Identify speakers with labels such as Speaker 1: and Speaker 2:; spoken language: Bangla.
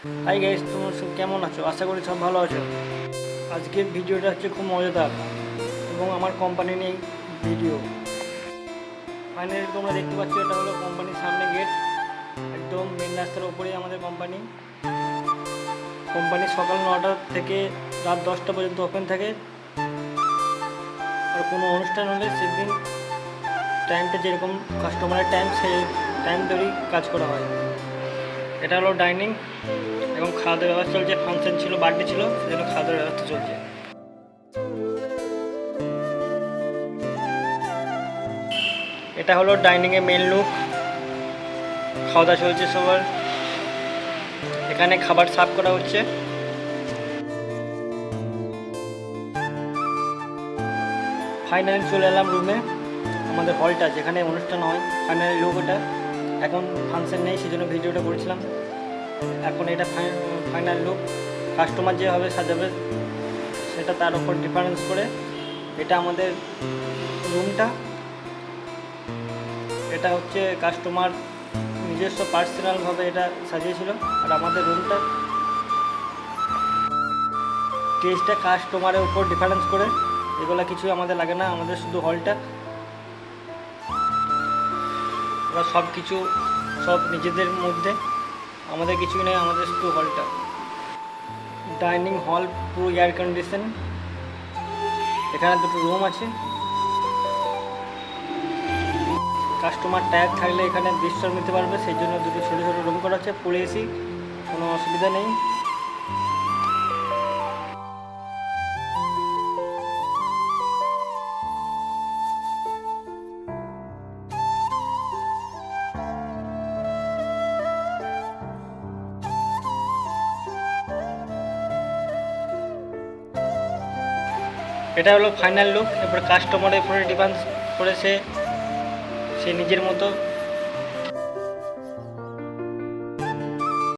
Speaker 1: হাই গাইস, তোমরা সব কেমন আছো? আশা করি সব ভালো আছো। আজকের ভিডিওটা হচ্ছে খুব মজাদার এবং আমার কোম্পানি নিয়ে ভিডিও। ফাইনালি তোমরা দেখতে পাচ্ছ, এটা হলো কোম্পানির সামনে গেট। একদম মেন রাস্তার ওপরেই আমাদের কোম্পানি। কোম্পানি সকাল 9টা থেকে রাত 10টা পর্যন্ত ওপেন থাকে। আর কোনো অনুষ্ঠান হলে সেদিন টাইমটা যেরকম কাস্টমারের টাইম, সেই টাইম ধরেই কাজ করা হয়। এটা হলো ডাইনিং এবং খাওয়া দাওয়ার ব্যবস্থা চলছে। ফাংশন ছিল, বার্থডে ছিল, সেজন্য খাওয়া দাওয়ার ব্যবস্থা চলছে। এটা হলো ডাইনিংয়ের মেন লুক। খাওয়া দাওয়া চলছে সবার। এখানে খাবার সার্ভ করা হচ্ছে। ফাইনালি চলে এলাম রুমে, আমাদের হলটা যেখানে অনুষ্ঠান হয়। ফাইনালি লুক এটা। এখন ফাংশন নেই, সেজন্য ভিডিওটা করেছিলাম। এখন এটা ফাইনাল লুক। কাস্টমার যেভাবে সাজাবে সেটা তার উপর ডিফারেন্স করে। এটা আমাদের রুমটা। এটা হচ্ছে কাস্টমার নিজস্ব পার্সোনালভাবে এটা সাজিয়েছিল। আর আমাদের রুমটা টেস্টটা কাস্টমারের উপর ডিফারেন্স করে। এগুলো কিছু আমাদের লাগে না, আমাদের শুধু হলটা। ওরা সব কিছু সব নিজেদের মধ্যে, আমাদের কিছুই নেই, আমাদের শুধু হলটা। ডাইনিং হল পুরো এয়ার কন্ডিশন। এখানে দুটো রুম আছে। কাস্টমার টায়ার থাকলে এখানে বিশ্রাম নিতে পারবে, সেই জন্য দুটো ছোটো ছোটো রুম করা আছে। পুরো এসি, কোনো অসুবিধা নেই। এটা হলো ফাইনাল লুক। এবার কাস্টমারের উপরে ডিপেন্ড করে সে নিজের মতো